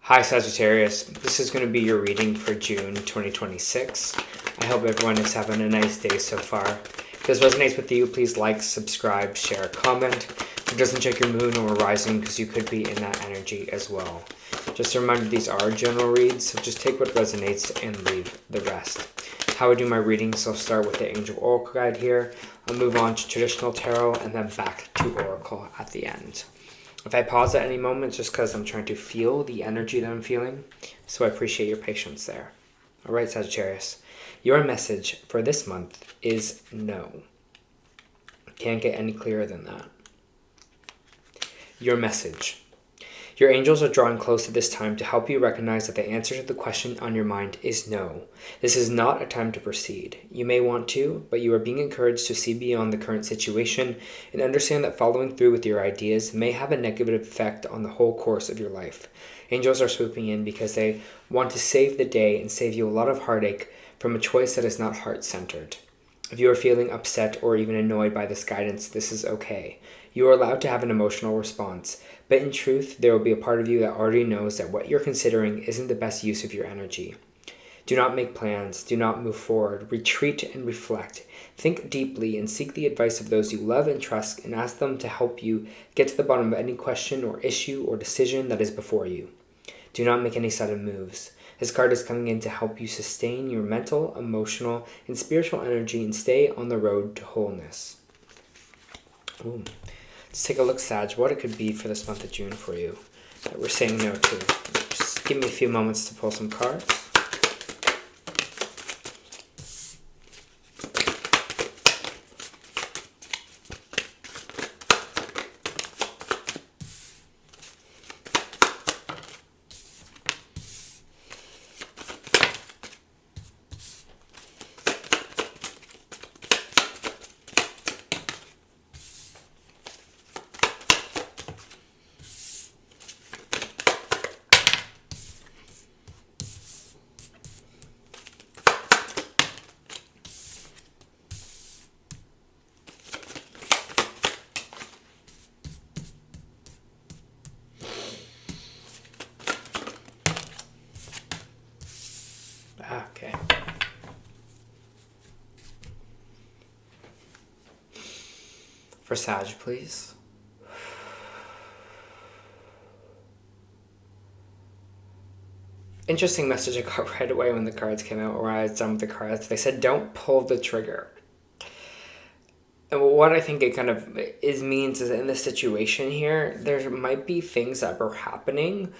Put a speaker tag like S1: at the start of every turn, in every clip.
S1: Hi Sagittarius, this is going to be your reading for June 2026. I hope everyone is having a nice day so far. If this resonates with you, please like, subscribe, share, comment. If it doesn't, check your moon or rising because you could be in that energy as well. Just a reminder, these are general reads, so just take what resonates and leave the rest. How I do my readings, I'll start with the Angel Oracle Guide here. I'll move on to traditional tarot and then back to Oracle at the end. If I pause at any moment, just because I'm trying to feel the energy that I'm feeling, so I appreciate your patience there. All right, Sagittarius, your message for this month is no. Can't get any clearer than that. Your message. Your angels are drawing close at this time to help you recognize that the answer to the question on your mind is no. This is not a time to proceed. You may want to, but you are being encouraged to see beyond the current situation and understand that following through with your ideas may have a negative effect on the whole course of your life. Angels are swooping in because they want to save the day and save you a lot of heartache from a choice that is not heart-centered. If you are feeling upset or even annoyed by this guidance, this is okay. You are allowed to have an emotional response, but in truth, there will be a part of you that already knows that what you're considering isn't the best use of your energy. Do not make plans. Do not move forward. Retreat and reflect. Think deeply and seek the advice of those you love and trust and ask them to help you get to the bottom of any question or issue or decision that is before you. Do not make any sudden moves. This card is coming in to help you sustain your mental, emotional, and spiritual energy and stay on the road to wholeness. Ooh. Let's take a look, Sag, what it could be for this month of June for you that we're saying no to. Just give me a few moments to pull some cards. Okay. For Sag, please. Interesting message I got right away when the cards came out, or I was done with the cards. They said, don't pull the trigger. And what I think it kind of means is in this situation here, there might be things that are happening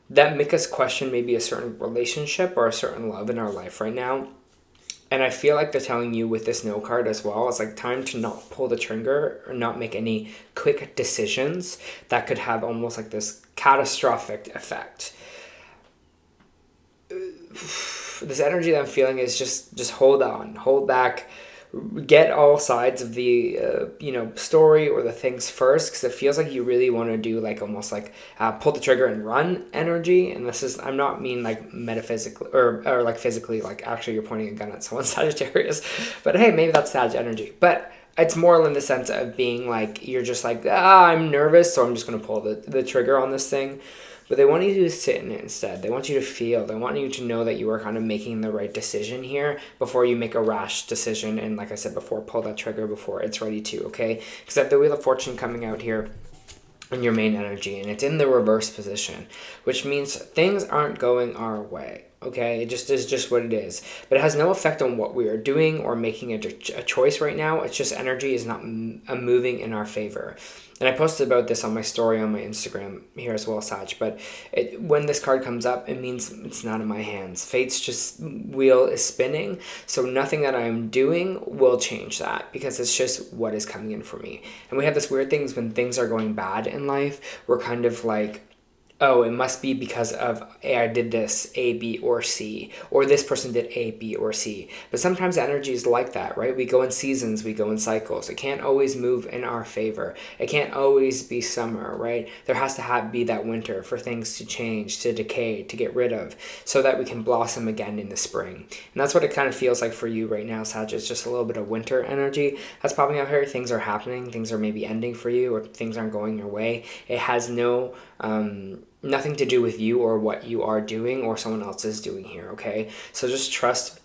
S1: that make us question maybe a certain relationship or a certain love in our life right now. And I feel like they're telling you with this no card as well, it's like time to not pull the trigger or not make any quick decisions that could have almost like this catastrophic effect. This energy that I'm feeling is just hold on, hold back, get all sides of the story or the things first, because it feels like you really want to do like almost like pull the trigger and run energy. And this is, I'm not mean like metaphysically or like physically, like actually you're pointing a gun at someone, Sagittarius, but hey, maybe that's Sag energy. But it's more in the sense of being like, you're just like, I'm nervous, so I'm just going to pull the trigger on this thing. But they want you to sit in it instead. They want you to feel. They want you to know that you are kind of making the right decision here before you make a rash decision. And like I said before, pull that trigger before it's ready to, okay? Because I have the Wheel of Fortune coming out here in your main energy, and it's in the reverse position, which means things aren't going our way. Okay, it just is just what it is. But it has no effect on what we are doing or making a choice right now. It's just energy is not moving in our favor. And I posted about this on my story on my Instagram here as well, Sag. But when this card comes up, it means it's not in my hands. Fate's just wheel is spinning. So nothing that I'm doing will change that because it's just what is coming in for me. And we have this weird things when things are going bad in life. We're kind of like, oh, it must be because of I did this, A, B, or C, or this person did A, B, or C. But sometimes energy is like that, right? We go in seasons, we go in cycles. It can't always move in our favor. It can't always be summer, right? There has to be that winter for things to change, to decay, to get rid of, so that we can blossom again in the spring. And that's what it kind of feels like for you right now, Sag. It's just a little bit of winter energy. That's probably out here. Things are happening. Things are maybe ending for you, or things aren't going your way. It has no nothing to do with you or what you are doing or someone else is doing here, okay? So just trust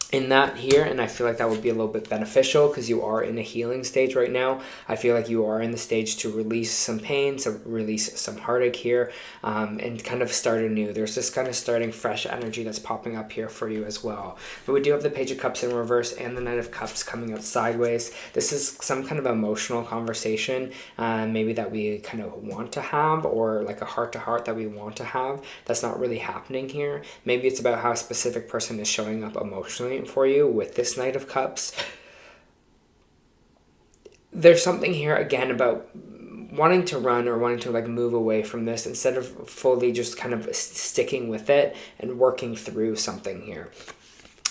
S1: in that here, and I feel like that would be a little bit beneficial because you are in a healing stage right now. I feel like you are in the stage to release some pain, to release some heartache here, and kind of start anew. There's this kind of starting fresh energy that's popping up here for you as well. But we do have the Page of Cups in reverse and the Knight of Cups coming out sideways. This is some kind of emotional conversation, maybe that we kind of want to have, or like a heart-to-heart that we want to have that's not really happening here. Maybe it's about how a specific person is showing up emotionally for you with this Knight of Cups. There's something here again about wanting to run or wanting to like move away from this instead of fully just kind of sticking with it and working through something here.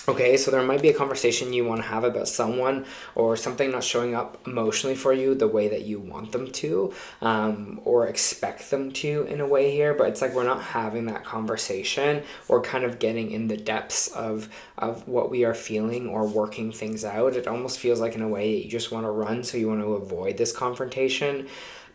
S1: Okay, so there might be a conversation you want to have about someone or something not showing up emotionally for you the way that you want them to, or expect them to in a way here, but it's like we're not having that conversation or kind of getting in the depths of what we are feeling or working things out. It almost feels like in a way you just want to run, so you want to avoid this confrontation.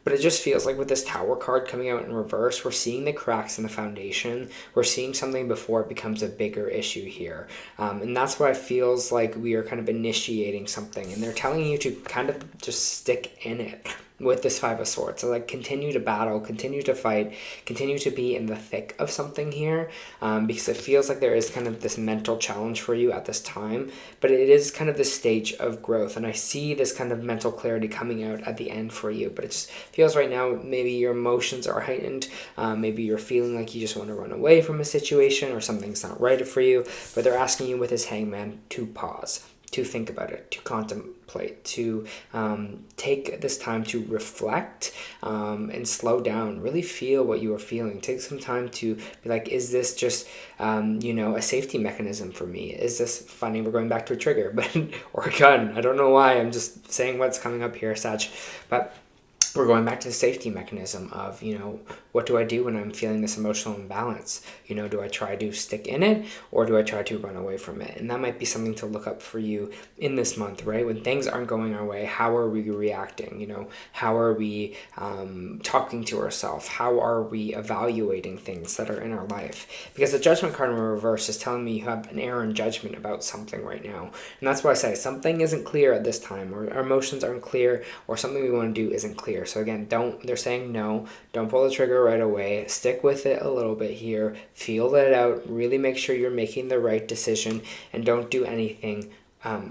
S1: But it just feels like with this Tower card coming out in reverse, we're seeing the cracks in the foundation. We're seeing something before it becomes a bigger issue here. And that's why it feels like we are kind of initiating something. And they're telling you to kind of just stick in it with this Five of Swords. So like continue to battle, continue to fight, continue to be in the thick of something here, because it feels like there is kind of this mental challenge for you at this time, but it is kind of this stage of growth, and I see this kind of mental clarity coming out at the end for you. But it just feels right now maybe your emotions are heightened, maybe you're feeling like you just want to run away from a situation or something's not right for you, but they're asking you with this Hangman to pause, to think about it, to contemplate, to take this time to reflect and slow down, really feel what you are feeling. Take some time to be like, is this just, a safety mechanism for me? Is this funny? We're going back to a trigger, but or a gun. I don't know why. I'm just saying what's coming up here, Sag. But we're going back to the safety mechanism of, what do I do when I'm feeling this emotional imbalance? Do I try to stick in it or do I try to run away from it? And that might be something to look up for you in this month, right? When things aren't going our way, how are we reacting? How are we talking to ourselves? How are we evaluating things that are in our life? Because the Judgment card in reverse is telling me you have an error in judgment about something right now. And that's why I say something isn't clear at this time, or our emotions aren't clear, or something we want to do isn't clear. So again, they're saying no, don't pull the trigger right away, stick with it a little bit here, feel it out, really make sure you're making the right decision, and don't do anything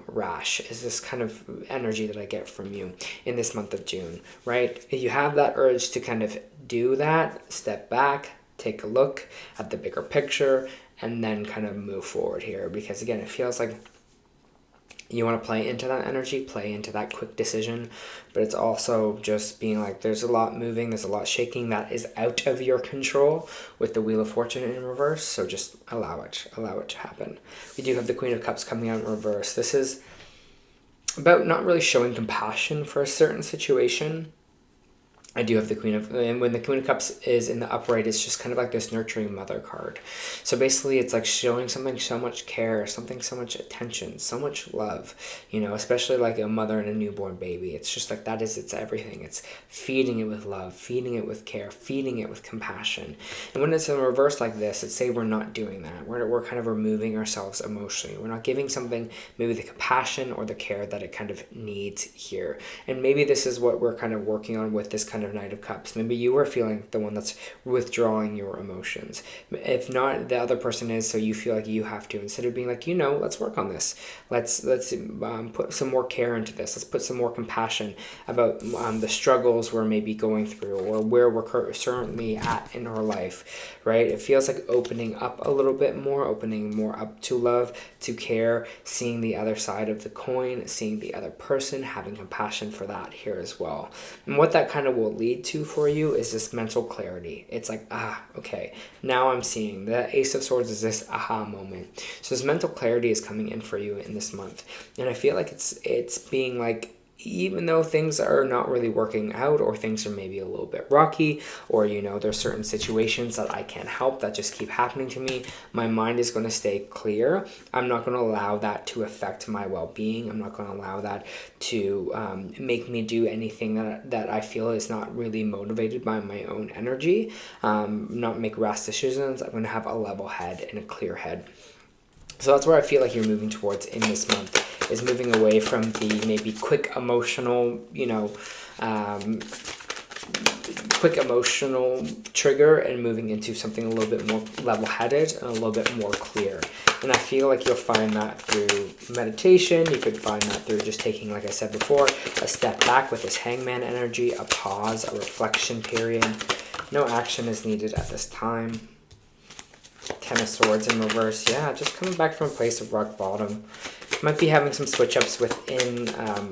S1: rash, is this kind of energy that I get from you in this month of June, right? If you have that urge to kind of do that, step back, take a look at the bigger picture, and then kind of move forward here, because again, it feels like you want to play into that energy, play into that quick decision, but it's also just being like, there's a lot moving, there's a lot shaking that is out of your control with the Wheel of Fortune in reverse, so just allow it to happen. We do have the Queen of Cups coming out in reverse. This is about not really showing compassion for a certain situation. I do have the and when the Queen of Cups is in the upright, it's just kind of like this nurturing mother card. So basically it's like showing something so much care, something so much attention, so much love, especially like a mother and a newborn baby. It's just like it's everything. It's feeding it with love, feeding it with care, feeding it with compassion. And when it's in reverse like this, it's say we're not doing that. We're kind of removing ourselves emotionally. We're not giving something maybe the compassion or the care that it kind of needs here. And maybe this is what we're kind of working on with this kind of Knight of Cups. Maybe you are feeling the one that's withdrawing your emotions. If not, the other person is, so you feel like you have to, instead of being like, let's work on this. Let's put some more care into this. Let's put some more compassion about the struggles we're maybe going through, or where we're currently at in our life, right? It feels like opening up a little bit more, opening more up to love, to care, seeing the other side of the coin, seeing the other person, having compassion for that here as well. And what that kind of will lead to for you is this mental clarity. It's like, okay, now I'm seeing. The Ace of Swords is this aha moment. So this mental clarity is coming in for you in this month. And I feel like it's being like, even though things are not really working out, or things are maybe a little bit rocky, or there's certain situations that I can't help that just keep happening to me, my mind is going to stay clear. I'm not going to allow that to affect my well-being. I'm not going to allow that to make me do anything that I feel is not really motivated by my own energy. Not make rash decisions. I'm going to have a level head and a clear head. So that's where I feel like you're moving towards in this month, is moving away from the maybe quick emotional trigger, and moving into something a little bit more level-headed and a little bit more clear. And I feel like you'll find that through meditation. You could find that through just taking, like I said before, a step back with this hangman energy, a pause, a reflection period. No action is needed at this time. Ten of Swords in reverse. Yeah, just coming back from a place of rock bottom. Might be having some switch-ups within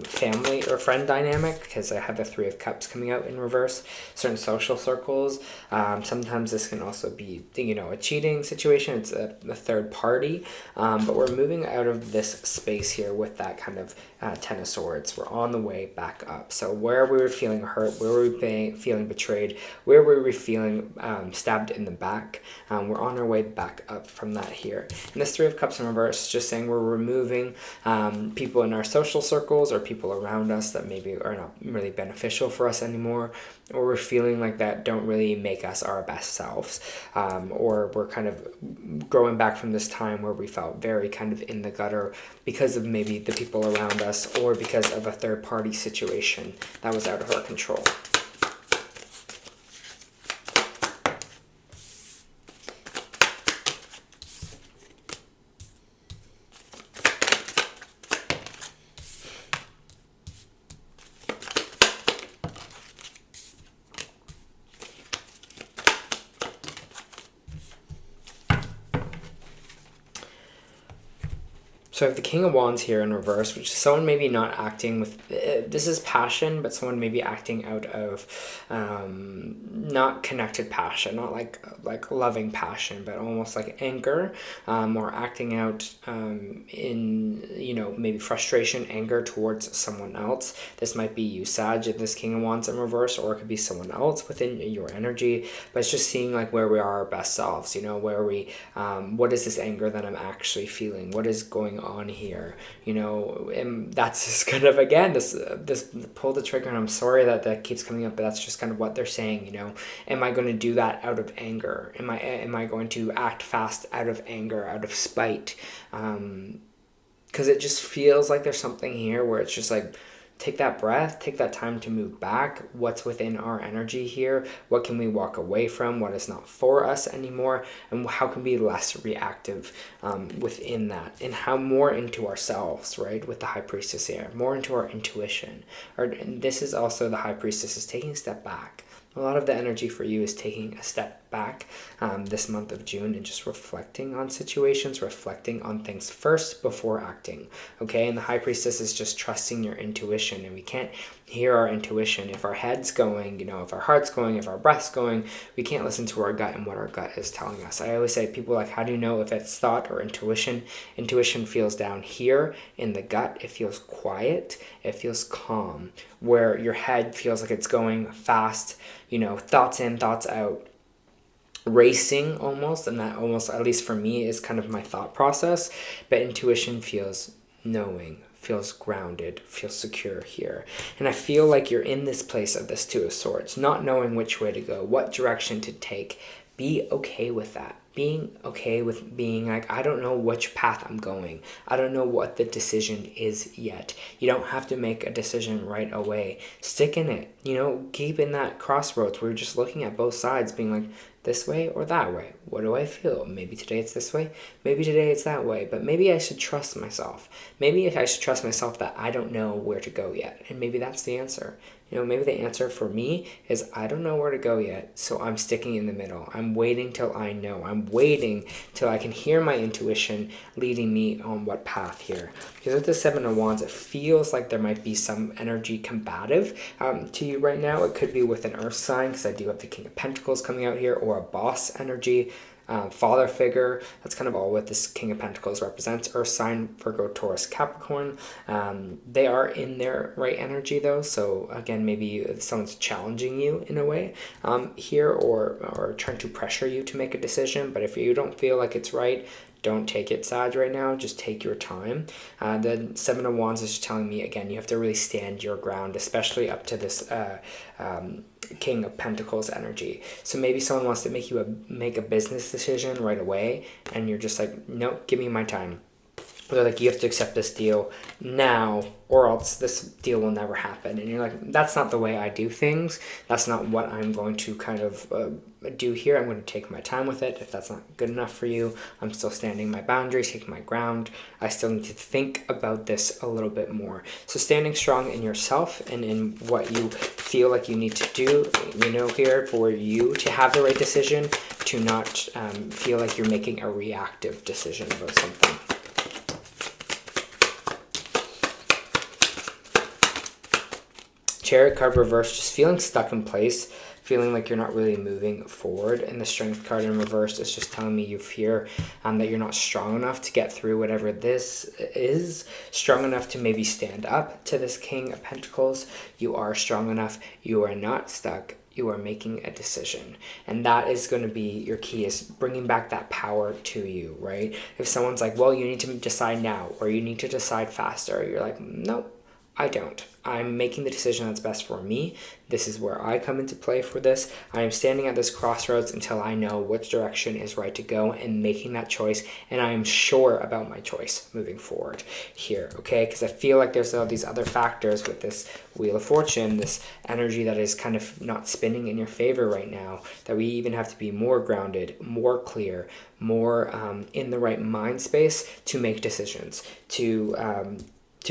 S1: family or friend dynamic, because I have the Three of Cups coming out in reverse. Certain social circles. Sometimes this can also be, a cheating situation. It's a third party. But we're moving out of this space here with that kind of Ten of Swords. We're on the way back up. So where we were feeling hurt, where we were feeling betrayed, where we were feeling stabbed in the back, we're on our way back up from that here. And this Three of Cups in reverse, just saying we're removing people in our social circles or people around us that maybe are not really beneficial for us anymore, or we're feeling like that don't really make us our best selves, or we're kind of growing back from this time where we felt very kind of in the gutter because of maybe the people around us, or because of a third party situation that was out of our control. So I have the King of Wands here in reverse, which is someone maybe not acting with, this is passion, but someone maybe acting out of not connected passion, not like loving passion, but almost like anger, or acting out in, maybe frustration, anger towards someone else. This might be you, Sag, in this King of Wands in reverse, or it could be someone else within your energy, but it's just seeing like where we are our best selves, where we, what is this anger that I'm actually feeling? What is going on here, and that's just kind of, again, this pull the trigger, and I'm sorry that keeps coming up, but that's just kind of what they're saying. Am I going to do that out of anger? Am I going to act fast out of anger, out of spite? Because it just feels like there's something here where it's just like, take that breath, take that time to move back. What's within our energy here? What can we walk away from? What is not for us anymore? And how can we be less reactive within that? And how more into ourselves, right? With the High Priestess here, more into our intuition. And this is also the High Priestess is taking a step back. A lot of the energy for you is taking a step back this month of June and just reflecting on situations, reflecting on things first before acting, okay? And the High Priestess is just trusting your intuition, and we can't hear our intuition if our head's going, if our heart's going, if our breath's going. We can't listen to our gut and what our gut is telling us. I always say, people like, how do you know if it's thought or intuition? Intuition feels down here in the gut. It feels quiet. It feels calm, where your head feels like it's going fast, thoughts in, thoughts out, racing almost. And that almost, at least for me, is kind of my thought process. But intuition feels knowing, feels grounded, feels secure here. And I feel like you're in this place of this Two of Swords, not knowing which way to go, what direction to take. Be okay with that. Being okay with being like, I don't know which path I'm going. I don't know what the decision is yet. You don't have to make a decision right away. Stick in it. Keep in that crossroads where you're just looking at both sides, being like, this way or that way? What do I feel? Maybe today it's this way. Maybe today it's that way. But maybe I should trust myself. Maybe I should trust myself that I don't know where to go yet. And maybe that's the answer. Maybe the answer for me is I don't know where to go yet, so I'm sticking in the middle. I'm waiting till I know. I'm waiting till I can hear my intuition leading me on what path here. Because with the Seven of Wands, it feels like there might be some energy combative to you right now. It could be with an earth sign, because I do have the King of Pentacles coming out here, or a boss energy. father figure. That's kind of all what this King of Pentacles represents. Earth sign, Virgo, Taurus, Capricorn. They are in their right energy though, so again, maybe someone's challenging you in a way here, or trying to pressure you to make a decision. But if you don't feel like it's right, don't take it, Sag, right now. Just take your time. The Seven of Wands is telling me, again, you have to really stand your ground, especially up to this King of Pentacles energy. So maybe someone wants to make a business decision right away, and you're just like, nope, give me my time. They're like, you have to accept this deal now, or else this deal will never happen. And you're like, that's not the way I do things. That's not what I'm going to kind of do here. I'm going to take my time with it. If that's not good enough for you, I'm still standing my boundaries, taking my ground. I still need to think about this a little bit more. So standing strong in yourself and in what you feel like you need to do, here for you to have the right decision, to not feel like you're making a reactive decision about something. Chariot card reversed, just feeling stuck in place, feeling like you're not really moving forward. And the Strength card in reverse is just telling me you fear that you're not strong enough to get through whatever this is, strong enough to maybe stand up to this King of Pentacles. You are strong enough. You are not stuck. You are making a decision. And that is going to be your key, is bringing back that power to you, right? If someone's like, well, you need to decide now, or you need to decide faster, you're like, nope. I don't. I'm making the decision that's best for me. This is where I come into play for this. I am standing at this crossroads until I know which direction is right to go, and making that choice. And I am sure about my choice moving forward here, okay? Because I feel like there's all these other factors with this Wheel of Fortune, this energy that is kind of not spinning in your favor right now, that we even have to be more grounded, more clear, more in the right mind space to make decisions, to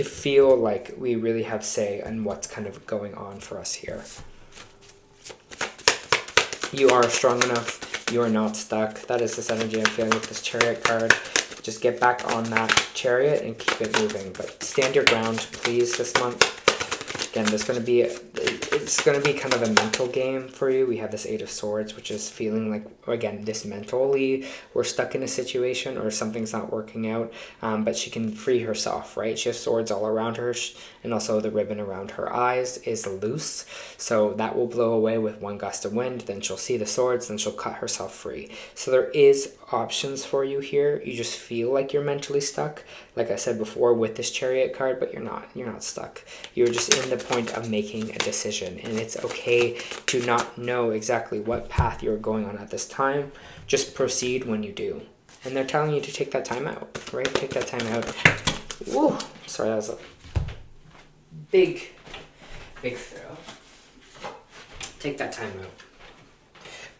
S1: feel like we really have say on what's kind of going on for us here. You are strong enough. You are not stuck. That is this energy I'm feeling with this Chariot card. Just get back on that chariot and keep it moving. But stand your ground, please, this month. Again, it's going to be kind of a mental game for you. We have this Eight of Swords, which is feeling like, again, this mentally we're stuck in a situation or something's not working out, but she can free herself, right? She has swords all around her, and also the ribbon around her eyes is loose, so that will blow away with one gust of wind. Then she'll see the swords, then she'll cut herself free. So there is options for you here. You just feel like you're mentally stuck, like I said before with this Chariot card, but you're not stuck. You're just in the point of making a decision, and it's okay to not know exactly what path you're going on at this time. Just proceed when you do. And they're telling you to take that time out, right? Take that time out. Whoa, sorry, that was a big throw. Take that time out.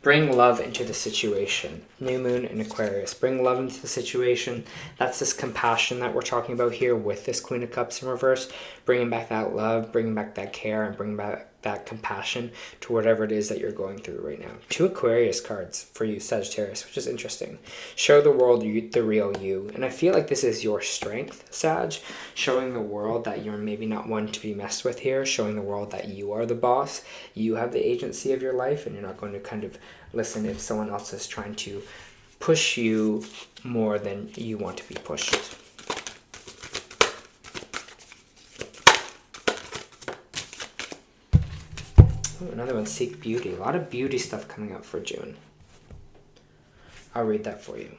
S1: Bring love into the situation. New moon in Aquarius. Bring love into the situation. That's this compassion that we're talking about here with this Queen of Cups in reverse. Bringing back that love, bringing back that care, and bringing back that compassion to whatever it is that you're going through right now. 2 Aquarius cards for you, Sagittarius, which is interesting. Show the world the real you. And I feel like this is your strength, Sag. Showing the world that you're maybe not one to be messed with here. Showing the world that you are the boss. You have the agency of your life, and you're not going to kind of listen if someone else is trying to push you more than you want to be pushed. Ooh, another one, Seek Beauty. A lot of beauty stuff coming up for June. I'll read that for you.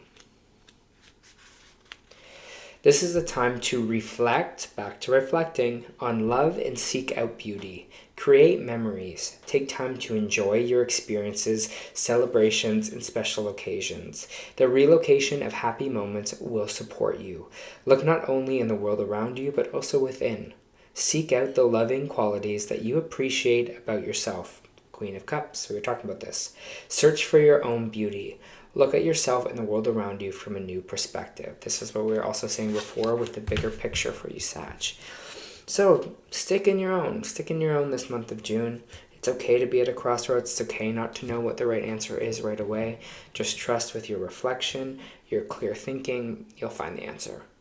S1: This is a time to reflect, back to reflecting, on love and seek out beauty. Create memories. Take time to enjoy your experiences, celebrations, and special occasions. The relocation of happy moments will support you. Look not only in the world around you, but also within. Seek out the loving qualities that you appreciate about yourself. Queen of Cups, we were talking about this. Search for your own beauty. Look at yourself and the world around you from a new perspective. This is what we were also saying before with the bigger picture for you, Sag. So stick in your own. Stick in your own this month of June. It's okay to be at a crossroads. It's okay not to know what the right answer is right away. Just trust with your reflection, your clear thinking. You'll find the answer.